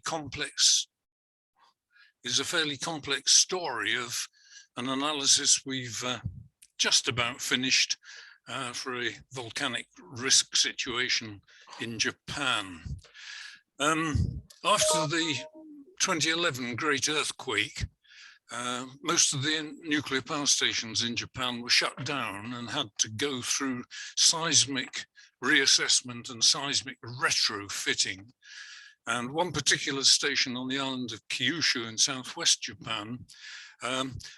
complex story of an analysis we've just about finished for a volcanic risk situation in Japan. After the 2011 Great Earthquake, most of the nuclear power stations in Japan were shut down and had to go through seismic reassessment and seismic retrofitting. And one particular station on the island of Kyushu in southwest Japan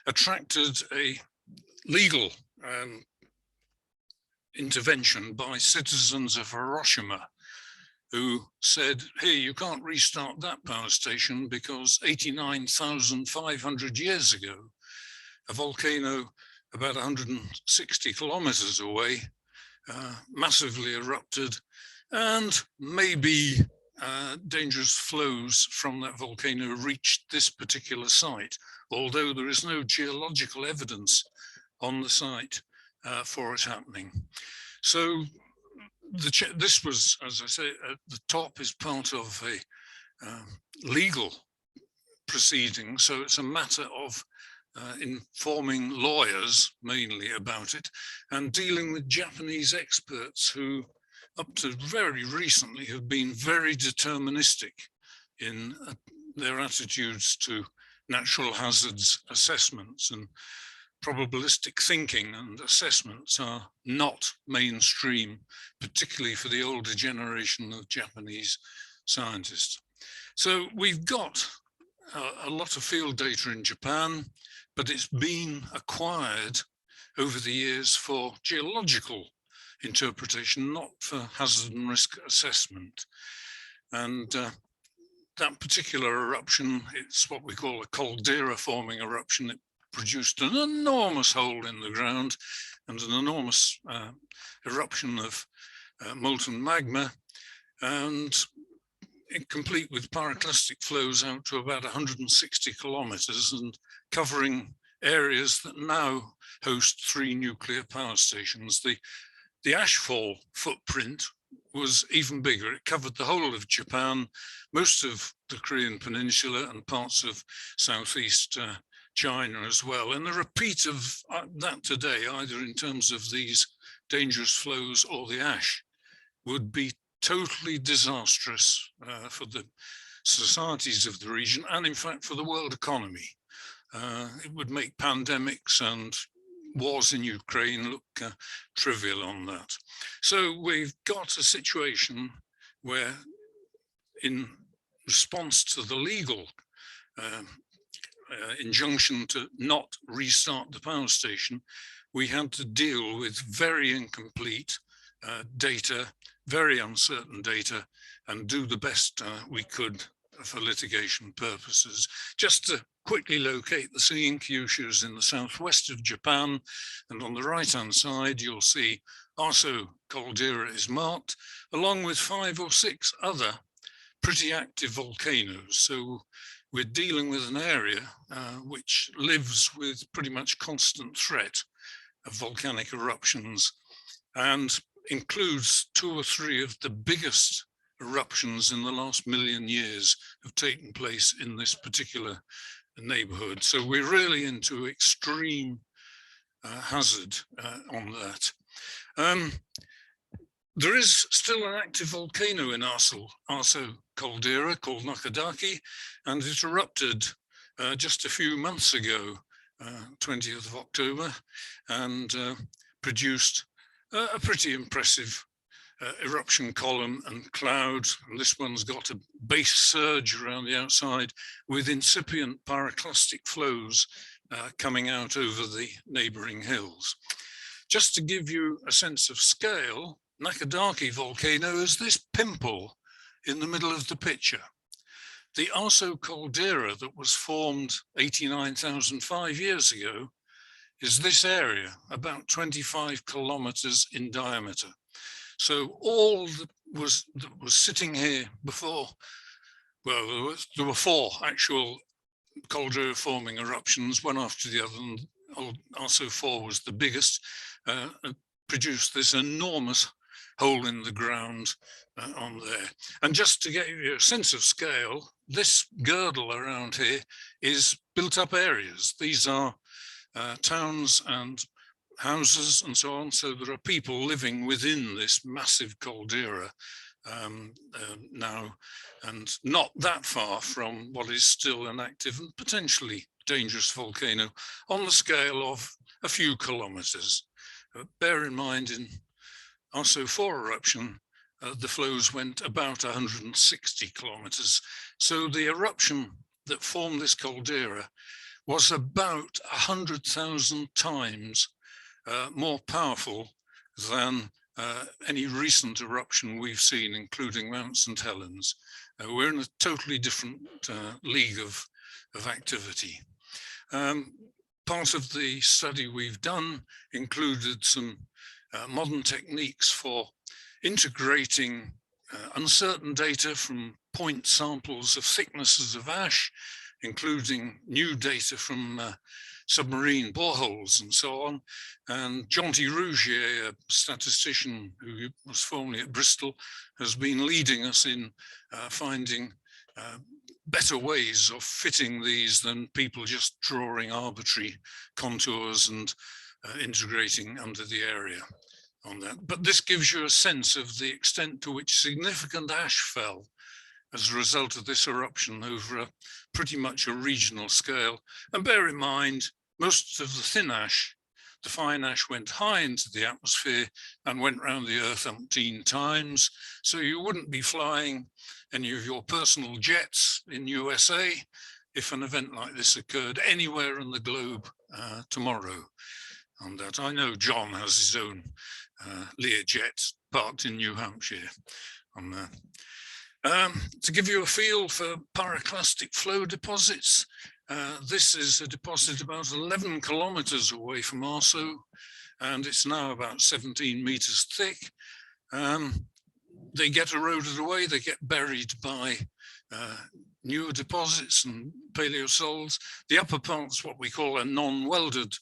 attracted a legal intervention by citizens of Hiroshima, who said, hey, you can't restart that power station because 89,500 years ago, a volcano about 160 kilometers away massively erupted, and maybe dangerous flows from that volcano reached this particular site, although there is no geological evidence on the site for it happening. So this was, as I say, at the top is part of a legal proceeding. So it's a matter of informing lawyers mainly about it and dealing with Japanese experts who up to very recently have been very deterministic in their attitudes to natural hazards assessments, and probabilistic thinking and assessments are not mainstream, particularly for the older generation of Japanese scientists. So we've got a lot of field data in Japan, but it's been acquired over the years for geological interpretation, not for hazard and risk assessment. And that particular eruption, it's what we call a caldera forming eruption. It produced an enormous hole in the ground and an enormous eruption of molten magma, and complete with pyroclastic flows out to about 160 kilometers and covering areas that now host 3 nuclear power stations. The ashfall footprint was even bigger. It covered the whole of Japan, most of the Korean Peninsula and parts of Southeast China as well. And the repeat of that today, either in terms of these dangerous flows or the ash, would be totally disastrous for the societies of the region and in fact for the world economy. It would make pandemics and wars in Ukraine look trivial on that. So we've got a situation where, in response to the legal injunction to not restart the power station, we had to deal with very incomplete data, very uncertain data, and do the best we could for litigation purposes. Just to quickly locate the sea in Kyushu is in the southwest of Japan, and on the right-hand side you'll see Arso caldera is marked, along with 5 or 6 other pretty active volcanoes. So we're dealing with an area which lives with pretty much constant threat of volcanic eruptions, and includes 2 or 3 of the biggest eruptions in the last million years have taken place in this particular neighborhood. So we're really into extreme hazard on that. There is still an active volcano in Arso caldera called Nakadaki, and it erupted just a few months ago, 20th of October, and produced a pretty impressive eruption column and cloud. And this one's got a base surge around the outside with incipient pyroclastic flows coming out over the neighboring hills. Just to give you a sense of scale, Nakadaki volcano is this pimple in the middle of the picture. The Arso caldera that was formed 89,005 years ago is this area, about 25 kilometers in diameter. So all that was sitting here before, well, there were 4 actual caldera forming eruptions, one after the other, and Arso 4 was the biggest, produced this enormous hole in the ground on there. And just to get you a sense of scale, this girdle around here is built up areas. These are towns and houses and so on. So there are people living within this massive caldera now, and not that far from what is still an active and potentially dangerous volcano on the scale of a few kilometers. Bear in mind, in also for eruption, the flows went about 160 kilometers. So the eruption that formed this caldera was about 100,000 times more powerful than any recent eruption we've seen, including Mount St. Helens. We're in a totally different league of activity. Part of the study we've done included some modern techniques for integrating uncertain data from point samples of thicknesses of ash, including new data from submarine boreholes and so on. And Jonty Rougier, a statistician who was formerly at Bristol, has been leading us in finding better ways of fitting these than people just drawing arbitrary contours and integrating under the area on that. But this gives you a sense of the extent to which significant ash fell as a result of this eruption over a pretty much a regional scale. And bear in mind, most of the thin ash, the fine ash, went high into the atmosphere and went around the Earth umpteen times. So you wouldn't be flying any of your personal jets in USA if an event like this occurred anywhere in the globe tomorrow. And that I know John has his own Learjet parked in New Hampshire on that. To give you a feel for pyroclastic flow deposits, this is a deposit about 11 kilometers away from Arso, and it's now about 17 meters thick. They get eroded away, they get buried by newer deposits and paleosols. The upper part's what we call a non-welded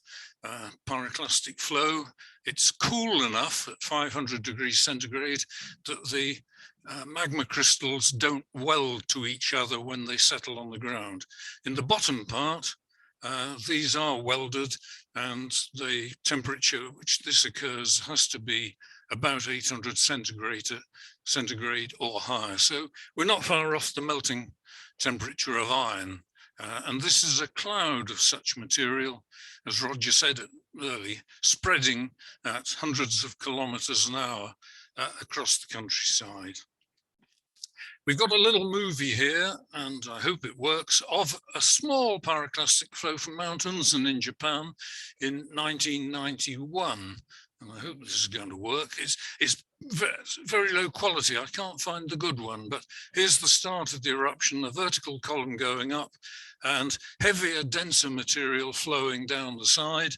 pyroclastic flow. It's cool enough at 500 degrees centigrade that the magma crystals don't weld to each other when they settle on the ground. In the bottom part, these are welded, and the temperature at which this occurs has to be about 800 centigrade or higher. So we're not far off the melting temperature of iron. And this is a cloud of such material, as Roger said early, spreading at hundreds of kilometers an hour across the countryside. We've got a little movie here, and I hope it works, of a small pyroclastic flow from Mount Unzen in Japan in 1991. And I hope this is going to work. It's very low quality. I can't find the good one, but here's the start of the eruption, a vertical column going up and heavier, denser material flowing down the side.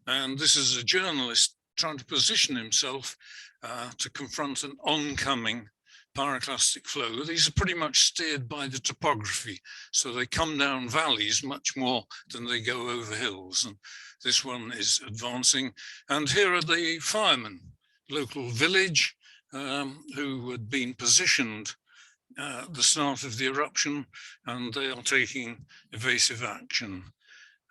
And this is a journalist trying to position himself to confront an oncoming pyroclastic flow. These are pretty much steered by the topography, so they come down valleys much more than they go over hills. And this one is advancing. And here are the firemen, local village, who had been positioned at the start of the eruption, and they are taking evasive action.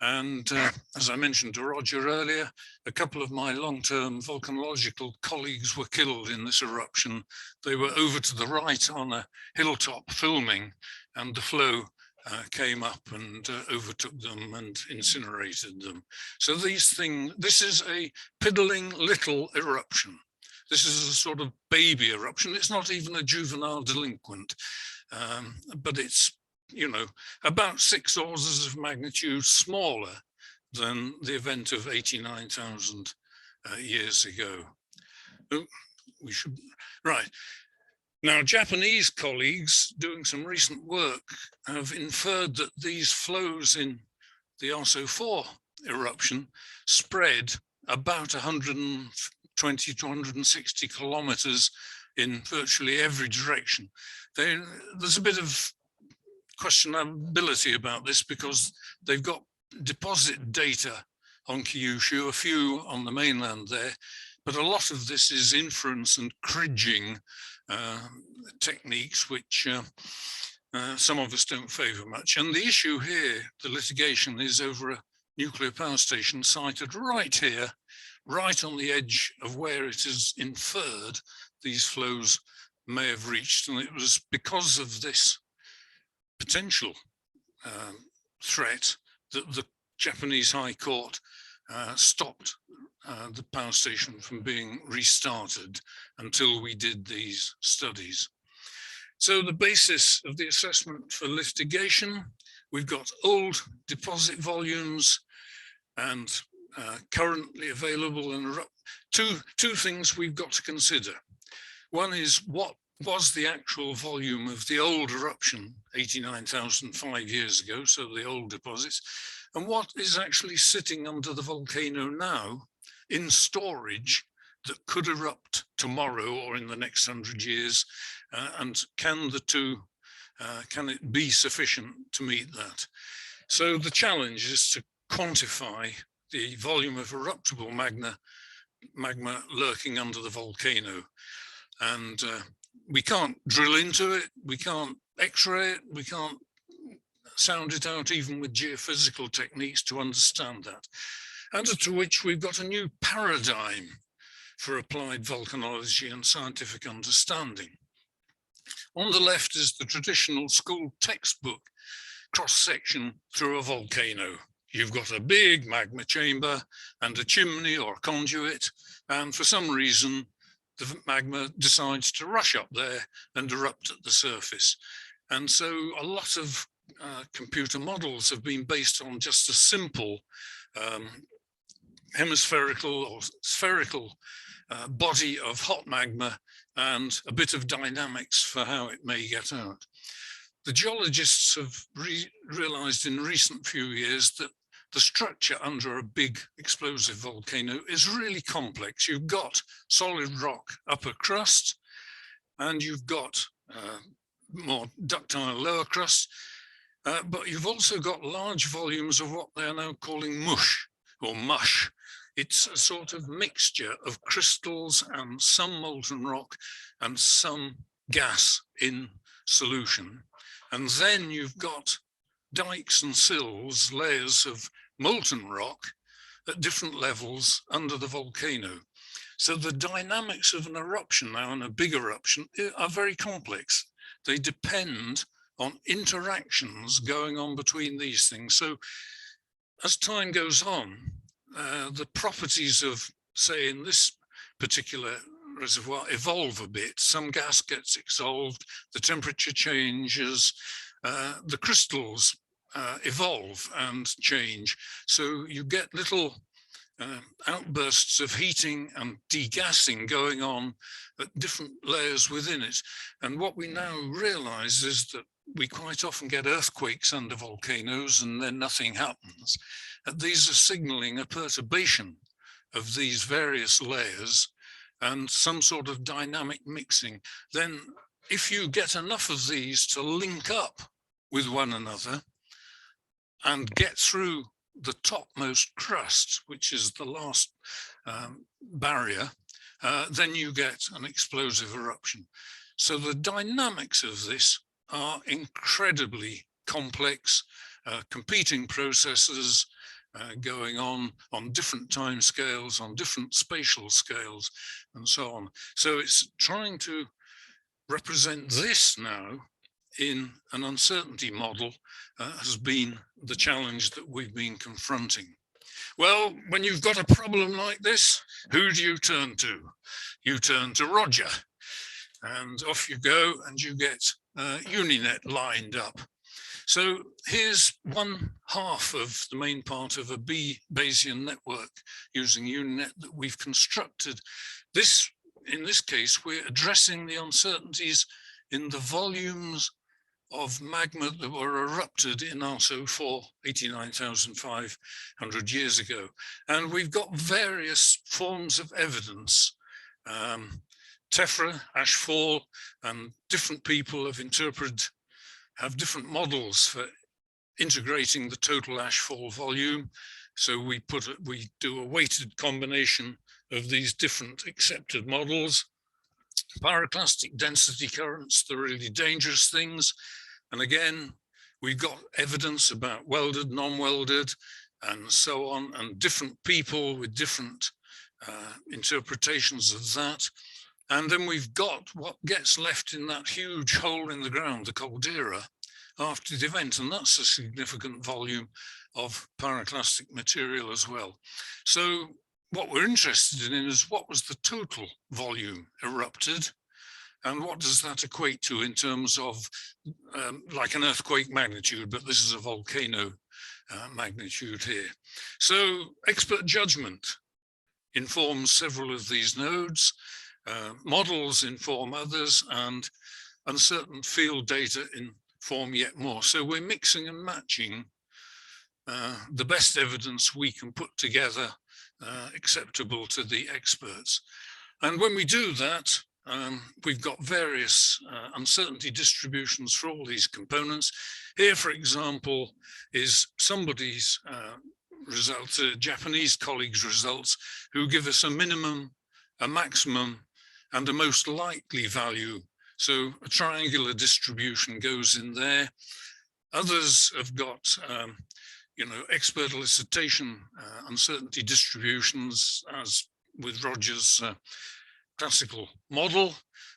And as I mentioned to Roger earlier, a couple of my long-term volcanological colleagues were killed in this eruption. They were over to the right on a hilltop filming, and the flow came up and overtook them and incinerated them. So this is a piddling little eruption. This is a sort of baby eruption. It's not even a juvenile delinquent, but it's, you know, about 6 orders of magnitude smaller than the event of 89,000 years ago. Oh, we should, right. Now, Japanese colleagues doing some recent work have inferred that these flows in the Arso 4 eruption spread about 120 to 160 kilometers in virtually every direction. There's a bit of questionability about this because they've got deposit data on Kyushu, a few on the mainland there, but a lot of this is inference and kriging techniques, which some of us don't favour much. And the issue here, the litigation, is over a nuclear power station sited right here, right on the edge of where it is inferred these flows may have reached. And it was because of this potential threat that the Japanese High Court stopped the power station from being restarted until we did these studies. So the basis of the assessment for litigation, we've got old deposit volumes and currently available, and two things we've got to consider. One is, what was the actual volume of the old eruption 89,005 years ago, so the old deposits, and what is actually sitting under the volcano now in storage that could erupt tomorrow or in the next 100 years, and can the two, can it be sufficient to meet that? So the challenge is to quantify the volume of eruptible magma lurking under the volcano. And we can't drill into it, we can't X-ray it, we can't sound it out even with geophysical techniques to understand that. Added to which, we've got a new paradigm for applied volcanology and scientific understanding. On the left is the traditional school textbook cross-section through a volcano. You've got a big magma chamber and a chimney or conduit, and for some reason, the magma decides to rush up there and erupt at the surface. And so a lot of computer models have been based on just a simple hemispherical or spherical body of hot magma and a bit of dynamics for how it may get out. The geologists have realized in recent few years that the structure under a big explosive volcano is really complex. You've got solid rock upper crust, and you've got more ductile lower crust, but you've also got large volumes of what they're now calling mush or mush. It's a sort of mixture of crystals and some molten rock and some gas in solution. And then you've got dikes and sills, layers of molten rock at different levels under the volcano. So the dynamics of an eruption now, and a big eruption, are very complex. They depend on interactions going on between these things. So as time goes on, the properties of, say, in this particular reservoir evolve a bit. Some gas gets exsolved, the temperature changes, the crystals evolve and change. So you get little outbursts of heating and degassing going on at different layers within it. And what we now realize is that we quite often get earthquakes under volcanoes and then nothing happens. And these are signaling a perturbation of these various layers and some sort of dynamic mixing. Then if you get enough of these to link up with one another and get through the topmost crust, which is the last barrier, then you get an explosive eruption. So the dynamics of this are incredibly complex, competing processes going on different time scales, on different spatial scales, and so on. So it's trying to represent this now in an uncertainty model has been the challenge that we've been confronting. Well, when you've got a problem like this, who do you turn to? You turn to Roger, and off you go, and you get UNINET lined up. So here's one half of the main part of a Bayesian network using UNINET that we've constructed. This, in this case, we're addressing the uncertainties in the volumes of magma that were erupted in RSO4 89,500 years ago. And we've got various forms of evidence. Tephra, ashfall, and different people have different models for integrating the total ashfall volume. So we do a weighted combination of these different accepted models. Pyroclastic density currents, the really dangerous things, And again, we've got evidence about welded, non-welded, and so on, and different people with different interpretations of that. And then we've got what gets left in that huge hole in the ground, the caldera, after the event, and that's a significant volume of pyroclastic material as well. So what we're interested in is what was the total volume erupted, and what does that equate to in terms of like an earthquake magnitude, but this is a volcano magnitude here. So expert judgment informs several of these nodes, models inform others, and uncertain field data inform yet more. So we're mixing and matching the best evidence we can put together acceptable to the experts. And when we do that, we've got various uncertainty distributions for all these components. Here, for example, is somebody's result, a Japanese colleague's results, who give us a minimum, a maximum, and a most likely value. So a triangular distribution goes in there. Others have got, expert elicitation uncertainty distributions, as with Rogers' classical model,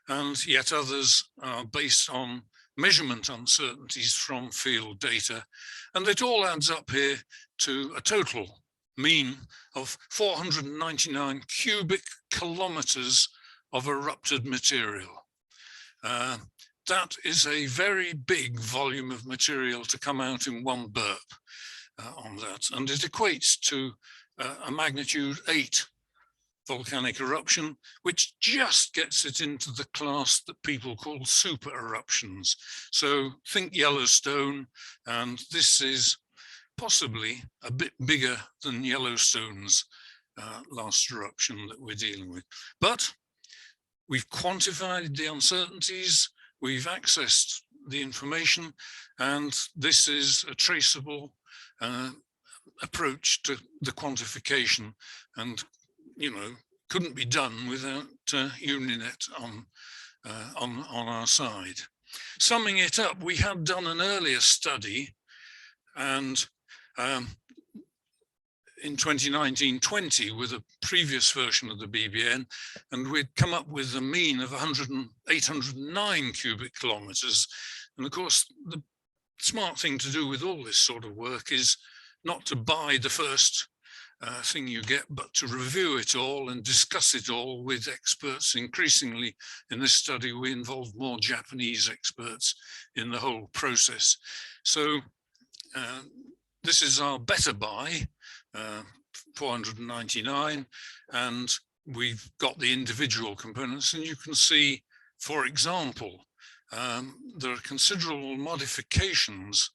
and yet others are based on measurement uncertainties from field data. And it all adds up here to a total mean of 499 cubic kilometers of erupted material. That is a very big volume of material to come out in one burp on that. And it equates to a magnitude 8 volcanic eruption, which just gets it into the class that people call super-eruptions. So think Yellowstone, and this is possibly a bit bigger than Yellowstone's last eruption that we're dealing with. But we've quantified the uncertainties, we've accessed the information, and this is a traceable approach to the quantification, and couldn't be done without UNINET on our side. Summing it up, we had done an earlier study, and in 2019-20 with a previous version of the BBN, and we'd come up with a mean of 809 cubic kilometers. And of course, the smart thing to do with all this sort of work is not to buy the first thing you get, but to review it all and discuss it all with experts. Increasingly in this study, we involved more Japanese experts in the whole process. So this is our better buy, 499, and we've got the individual components. And you can see, for example, there are considerable modifications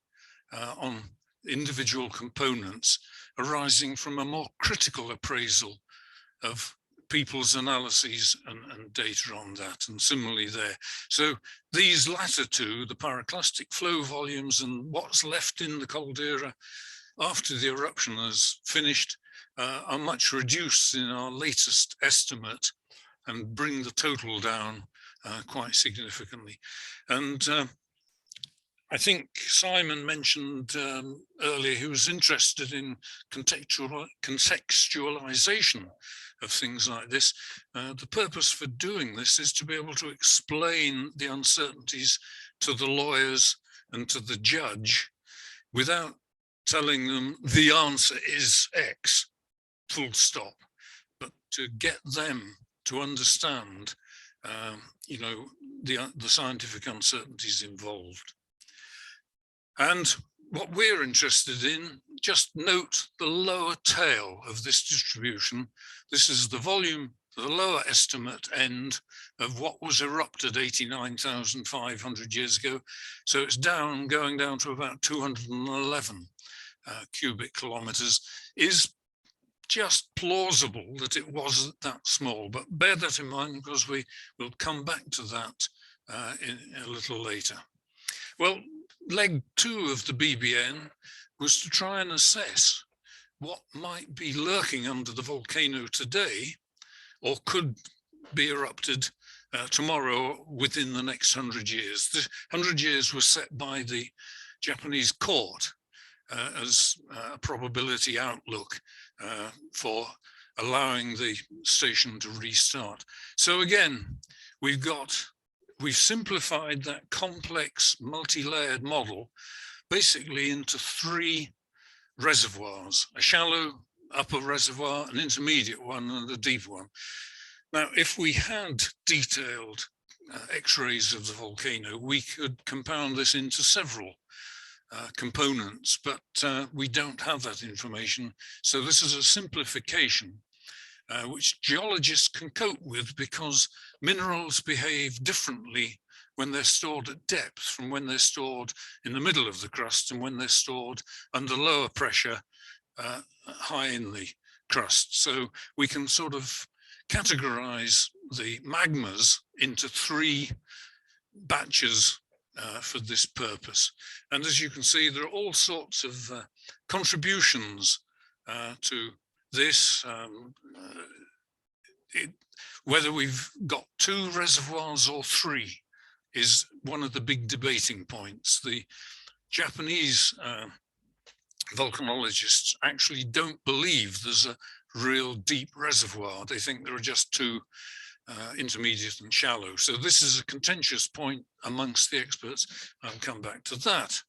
on individual components arising from a more critical appraisal of people's analyses and data on that, and similarly there. So these latter two, the pyroclastic flow volumes and what's left in the caldera after the eruption has finished, are much reduced in our latest estimate and bring the total down quite significantly. And I think Simon mentioned earlier he was interested in contextualization of things like this. The purpose for doing this is to be able to explain the uncertainties to the lawyers and to the judge without telling them the answer is X, full stop, but to get them to understand, the scientific uncertainties involved. And what we're interested in, just note the lower tail of this distribution. This is the volume, the lower estimate end of what was erupted 89,500 years ago. So it's going down to about 211 cubic kilometers. Is just plausible that it wasn't that small, but bear that in mind because we will come back to that in a little later. Well, leg 2 of the BBN was to try and assess what might be lurking under the volcano today, or could be erupted tomorrow within the next 100 years. The 100 years was set by the Japanese court as a probability outlook for allowing the station to restart. So again, we've simplified that complex multi-layered model basically into 3 reservoirs: a shallow upper reservoir, an intermediate one, and a deep one. Now, if we had detailed X-rays of the volcano, we could compound this into several components, but we don't have that information. So this is a simplification which geologists can cope with, because minerals behave differently when they're stored at depth from when they're stored in the middle of the crust and when they're stored under lower pressure high in the crust. So we can sort of categorize the magmas into 3 batches for this purpose. And as you can see, there are all sorts of contributions to this. Whether we've got 2 reservoirs or 3 is one of the big debating points. The Japanese volcanologists actually don't believe there's a real deep reservoir. They think there are just 2 intermediate and shallow. So this is a contentious point amongst the experts. I'll come back to that.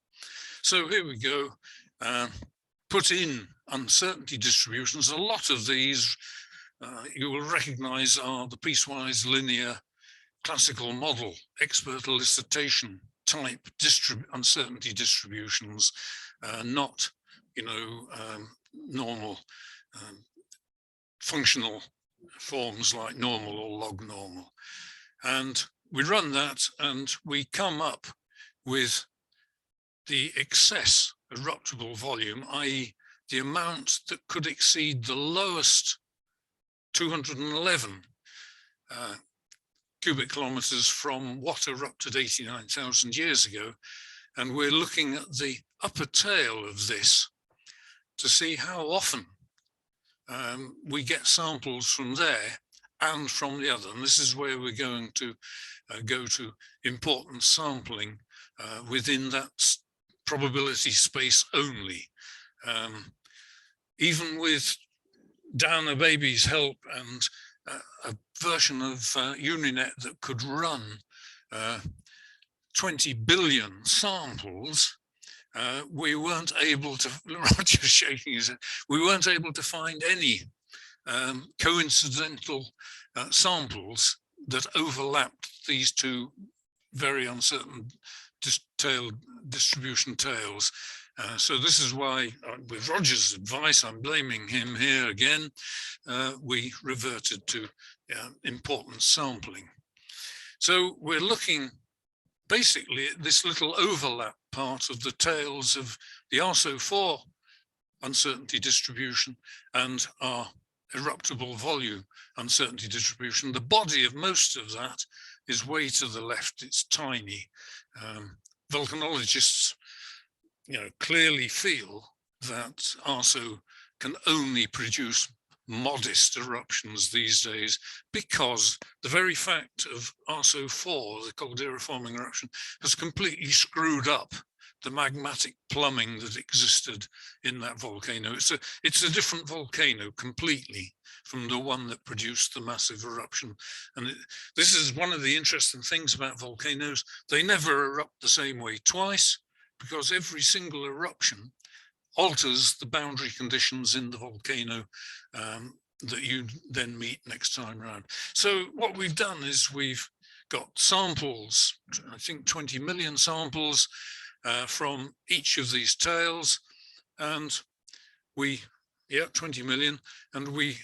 So here we go. Put in uncertainty distributions. A lot of these you will recognize are the piecewise linear classical model, expert elicitation type uncertainty distributions, not, normal functional forms like normal or log normal. And we run that and we come up with the excess eruptible volume, i.e. the amount that could exceed the lowest 211 cubic kilometers from what erupted 89,000 years ago. And we're looking at the upper tail of this to see how often we get samples from there and from the other. And this is where we're going to go to importance sampling within that probability space only. Even with Downer Baby's help and a version of UNINET that could run 20 billion samples, we weren't able to, Roger's shaking his head, we weren't able to find any coincidental samples that overlapped these 2 very uncertain distribution tails. So this is why, with Roger's advice, I'm blaming him here again, we reverted to importance sampling. So we're looking basically at this little overlap part of the tails of the ARSO4 uncertainty distribution and our eruptible volume uncertainty distribution. The body of most of that is way to the left, it's tiny. Volcanologists clearly feel that ARSO can only produce modest eruptions these days because the very fact of ARSO4, the caldera forming eruption, has completely screwed up the magmatic plumbing that existed in that volcano. It's a different volcano completely from the one that produced the massive eruption. And this is one of the interesting things about volcanoes. They never erupt the same way twice, because every single eruption alters the boundary conditions in the volcano that you then meet next time around. So what we've done is we've got samples, I think 20 million samples from each of these tails, and 20 million, and we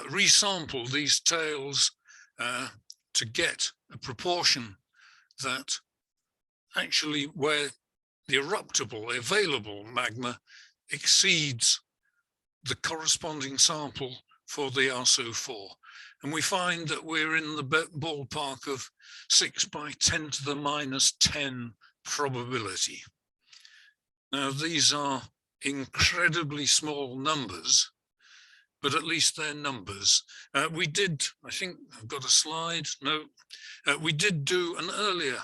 resample these tails to get a proportion that actually where the eruptible, available magma exceeds the corresponding sample for the ARSO4. And we find that we're in the ballpark of 6 × 10⁻⁻10 probability. Now, these are incredibly small numbers, but at least they're numbers. We did, I think I've got a slide, no, we did do an earlier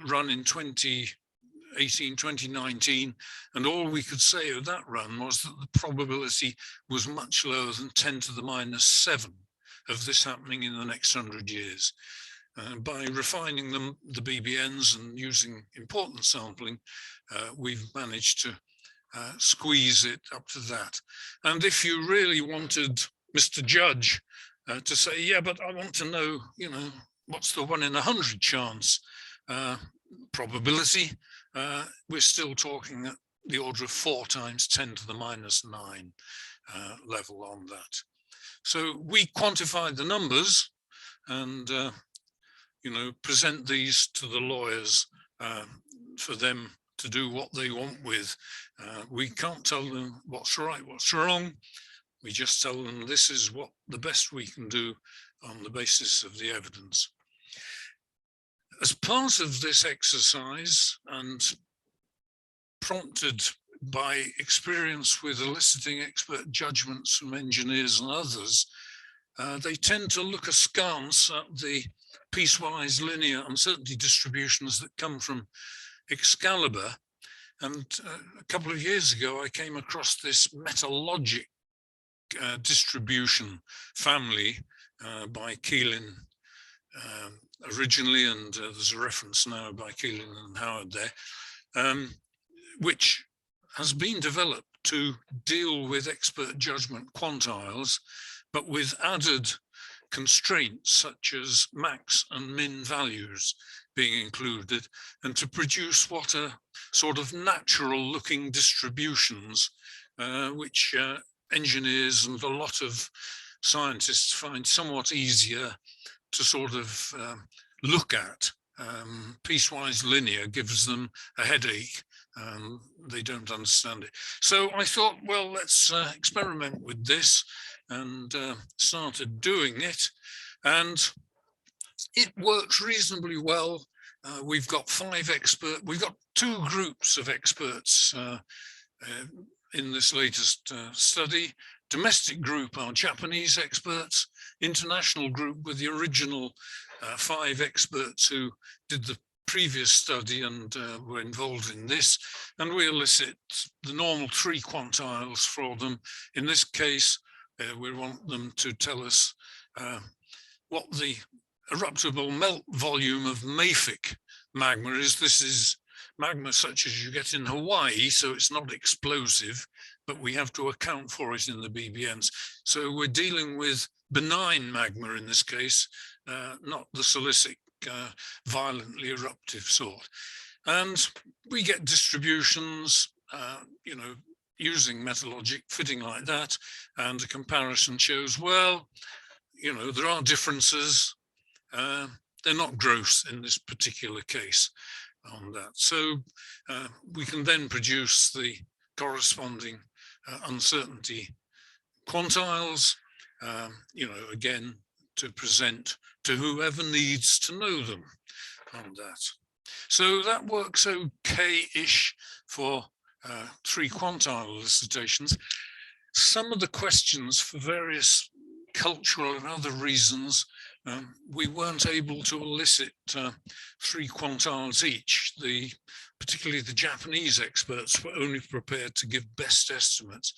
run in 2018, 2019, and all we could say of that run was that the probability was much lower than 10 to the minus 7 of this happening in the next 100 years. By refining the BBNs and using importance sampling, we've managed to squeeze it up to that. And if you really wanted Mr. Judge to say, yeah, but I want to know, you know, what's the 1 in 100 chance probability, we're still talking at the order of 4 times 10 to the minus 9 level on that. So we quantified the numbers and you know, present these to the lawyers for them to do what they want with. We can't tell them what's right, what's wrong. We just tell them this is what the best we can do on the basis of the evidence. As part of this exercise and prompted by experience with eliciting expert judgments from engineers and others, they tend to look askance at the piecewise linear uncertainty distributions that come from Excalibur. And a couple of years ago, I came across this Metalogistic distribution family by Keeling originally, and there's a reference now by Keeling and Howard there, which has been developed to deal with expert judgment quantiles, but with added constraints such as max and min values being included, and to produce what are sort of natural looking distributions, which engineers and a lot of scientists find somewhat easier to sort of look at. Piecewise linear gives them a headache. They don't understand it. So I thought, well, let's experiment with this, and started doing it. And it works reasonably well. We've got 5 experts. We've got 2 groups of experts in this latest study. Domestic group are Japanese experts, international group with the original 5 experts who did the previous study and were involved in this, and we elicit the normal 3 quantiles for them. In this case, we want them to tell us what the eruptible melt volume of mafic magma is. This is magma such as you get in Hawaii, so it's not explosive, but we have to account for it in the BBNs. So we're dealing with benign magma in this case, not the silicic, violently eruptive sort. And we get distributions, you know, using Metalogic fitting like that, and a comparison shows, well, you know, there are differences. They're not gross in this particular case on that. So we can then produce the corresponding uncertainty quantiles, you know, again, to present to whoever needs to know them on that. So that works okay-ish for 3 quantile elicitations. Some of the questions, for various cultural and other reasons, we weren't able to elicit 3 quantiles each. Particularly the Japanese experts were only prepared to give best estimates.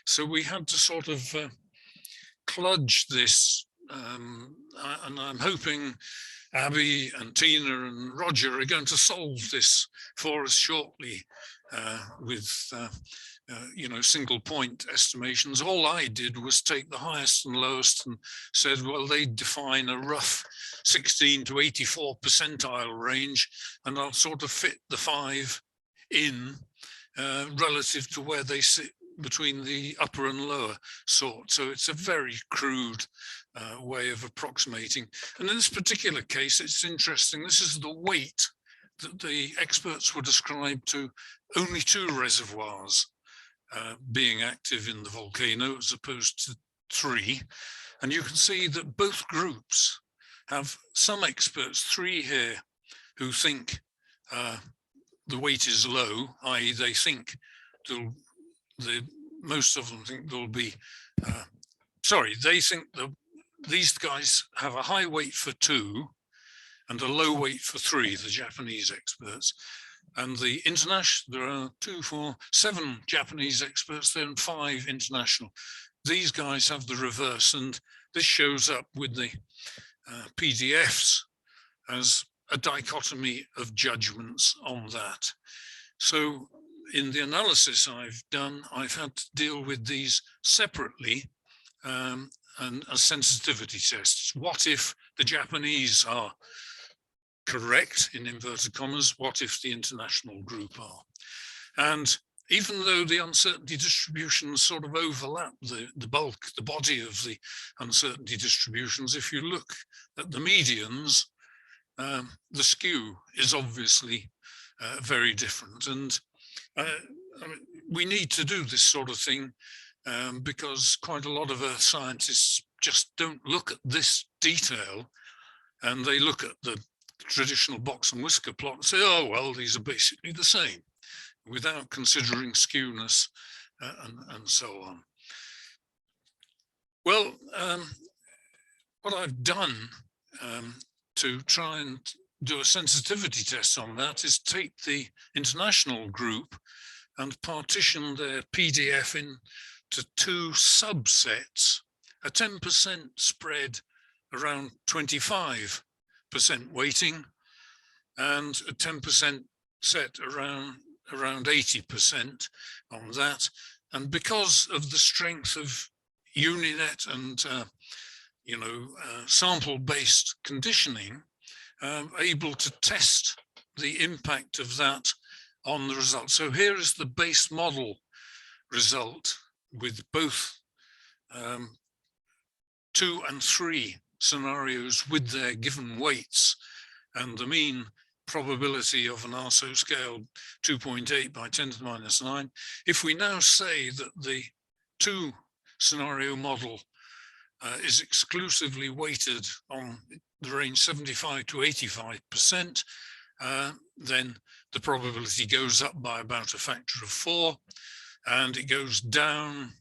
So we had to sort of kludge this, and I'm hoping Abby and Tina and Roger are going to solve this for us shortly with you know, single point estimations. All I did was take the highest and lowest and said, well, they define a rough 16 to 84 percentile range, and I'll sort of fit the 5 in relative to where they sit between the upper and lower sort. So it's a very crude way of approximating. And in this particular case, it's interesting. This is the weight that the experts were described to only 2 reservoirs being active in the volcano as opposed to 3. And you can see that both groups have some experts, 3 here, who think the weight is low, i.e. they think the most of them think there'll be, they think that these guys have a high weight for 2 and a low weight for 3, the Japanese experts. And the international, there are 2, 4, 7 Japanese experts there and 5 international. These guys have the reverse, and this shows up with the PDFs as a dichotomy of judgments on that. So in the analysis I've done, I've had to deal with these separately and as sensitivity tests. What if the Japanese are correct, in inverted commas? What if the international group are? And even though the uncertainty distributions sort of overlap the bulk, the body of the uncertainty distributions, if you look at the medians, the skew is obviously very different. And I mean, we need to do this sort of thing because quite a lot of earth scientists just don't look at this detail, and they look at the traditional box and whisker plot and say, oh, well, these are basically the same, without considering skewness and so on. Well, what I've done to try and do a sensitivity test on that is take the international group and partition their PDF into 2 subsets, a 10% spread around 25% weighting and a 10% set around 80% on that. And because of the strength of UNINET and sample-based conditioning, able to test the impact of that on the result. So here is the base model result with both 2 and 3 scenarios with their given weights, and the mean probability of an ARSO scale 2.8 by 10 to the minus 9. If we now say that the 2 scenario model is exclusively weighted on the range 75 to 85%, then the probability goes up by about a factor of 4, and it goes down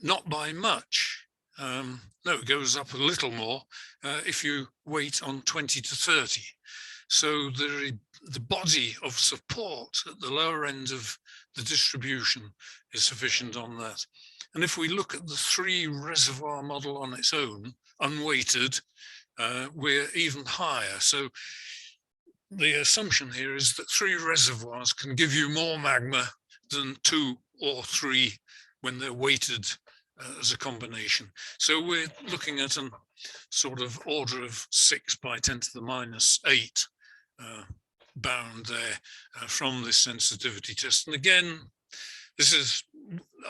not by much. No, it goes up a little more if you weight on 20 to 30. So the body of support at the lower end of the distribution is sufficient on that. And if we look at the 3 reservoir model on its own, unweighted, we're even higher. So the assumption here is that 3 reservoirs can give you more magma than 2 or 3 when they're weighted as a combination. So we're looking at a sort of order of 6 by 10 to the minus 8 bound there from this sensitivity test. And again, this is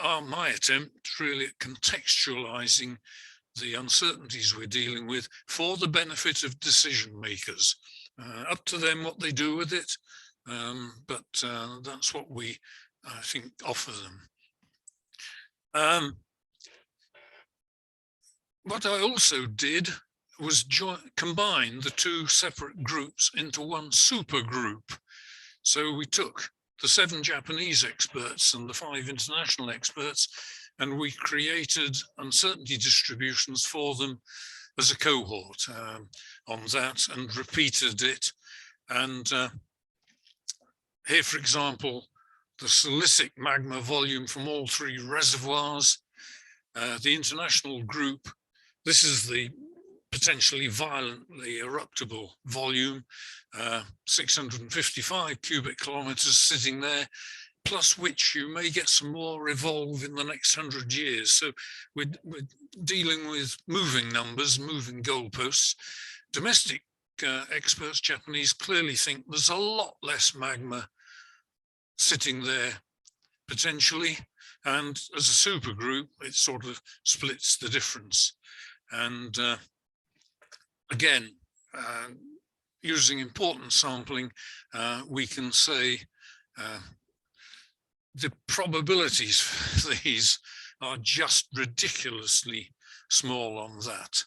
my attempt really at contextualizing the uncertainties we're dealing with for the benefit of decision makers. Up to them what they do with it, but that's what we, I think, offer them. What I also did was combine the 2 separate groups into one super group. So we took the 7 Japanese experts and the 5 international experts, and we created uncertainty distributions for them as a cohort on that, and repeated it. And here, for example, the silicic magma volume from all 3 reservoirs, the international group. This is the potentially violently eruptible volume, 655 cubic kilometers sitting there, plus which you may get some more evolve in the next 100 years. So we're dealing with moving numbers, moving goalposts. Domestic experts, Japanese, clearly think there's a lot less magma sitting there potentially. And as a supergroup, it sort of splits the difference. And again, using importance sampling, we can say the probabilities for these are just ridiculously small on that.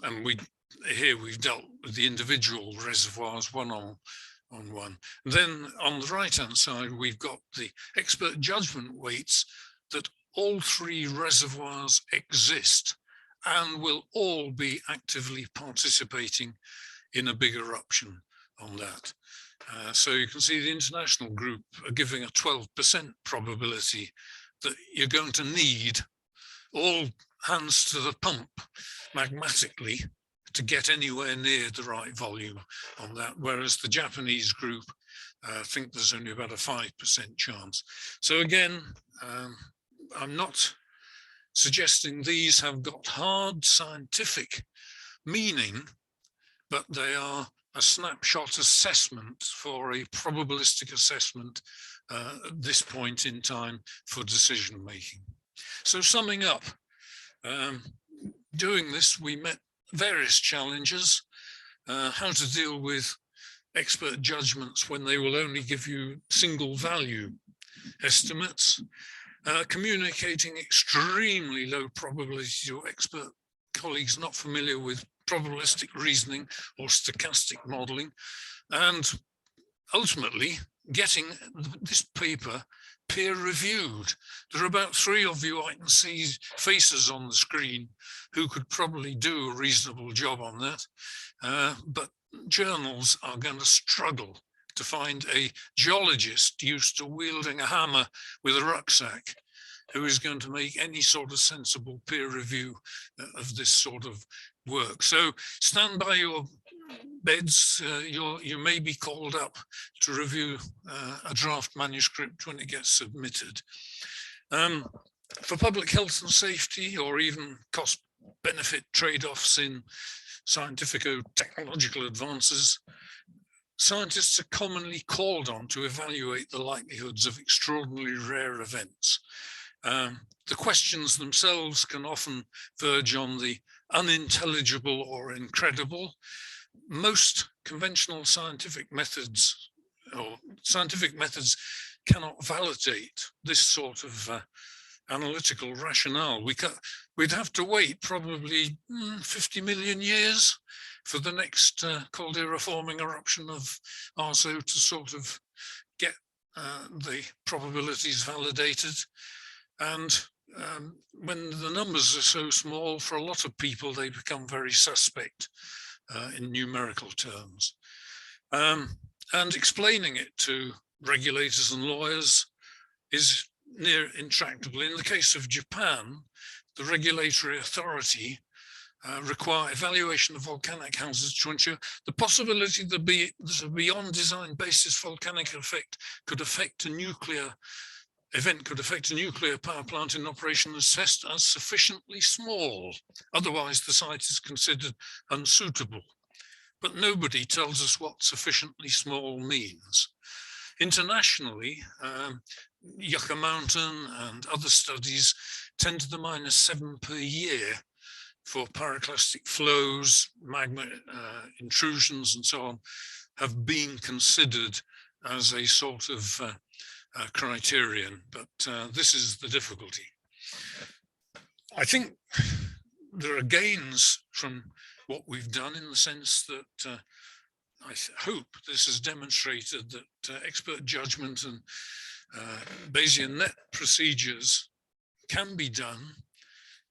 And here we've dealt with the individual reservoirs, one on on one. Then on the right-hand side, we've got the expert judgment weights that all three reservoirs exist and will all be actively participating in a big eruption on that. So you can see the international group are giving a 12% probability that you're going to need all hands to the pump magmatically to get anywhere near the right volume on that, whereas the Japanese group think there's only about a 5% chance. So again, I'm not suggesting these have got hard scientific meaning, but they are a snapshot assessment for a probabilistic assessment at this point in time for decision making. So summing up, doing this, we met various challenges, how to deal with expert judgments when they will only give you single value estimates, communicating extremely low probability to expert colleagues not familiar with probabilistic reasoning or stochastic modeling, and ultimately getting this paper peer reviewed. There are about 3 of you I can see faces on the screen who could probably do a reasonable job on that, but journals are going to struggle to find a geologist used to wielding a hammer with a rucksack who is going to make any sort of sensible peer review of this sort of work. So stand by your beds. You may be called up to review a draft manuscript when it gets submitted. For public health and safety, or even cost-benefit trade-offs in scientifico-technological advances, scientists are commonly called on to evaluate the likelihoods of extraordinarily rare events. The questions themselves can often verge on the unintelligible or incredible. Most conventional scientific methods cannot validate this sort of analytical rationale. We'd have to wait probably 50 million years for the next caldera forming eruption of Arso to sort of get the probabilities validated. And when the numbers are so small, for a lot of people, they become very suspect in numerical terms. And explaining it to regulators and lawyers is near intractable. In the case of Japan, the regulatory authority require evaluation of volcanic hazards to ensure the possibility that a beyond design basis volcanic effect could affect a nuclear power plant in operation assessed as sufficiently small. Otherwise, the site is considered unsuitable. But nobody tells us what sufficiently small means. Internationally, Yucca Mountain and other studies 10 to the -7 per year for pyroclastic flows, magma intrusions, and so on, have been considered as a sort of criterion, but this is the difficulty. I think there are gains from what we've done in the sense that I hope this has demonstrated that expert judgment and Bayesian net procedures can be done,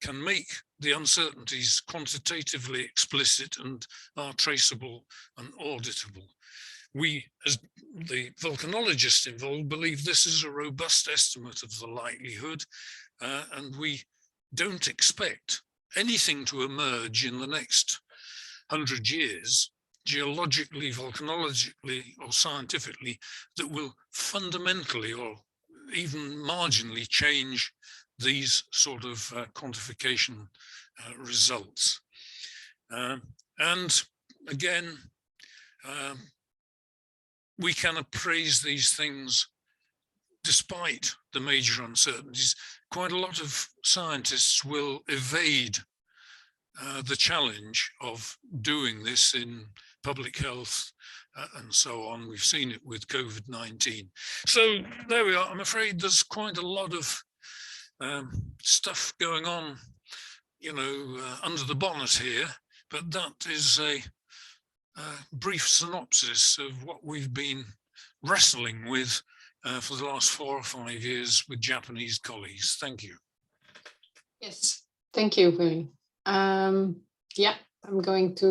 can make the uncertainties quantitatively explicit and are traceable and auditable. We, as the volcanologists involved, believe this is a robust estimate of the likelihood, and we don't expect anything to emerge in the next 100 years, geologically, volcanologically, or scientifically, that will fundamentally or even marginally change these sort of quantification results. And again, we can appraise these things despite the major uncertainties. Quite a lot of scientists will evade the challenge of doing this in public health and so on. We've seen it with COVID-19. So there we are. I'm afraid there's quite a lot of stuff going on, you know, under the bonnet here, but that is brief synopsis of what we've been wrestling with for the last 4 or 5 years with Japanese colleagues. Thank you. Yes, thank you, Willy. Yeah, I'm going to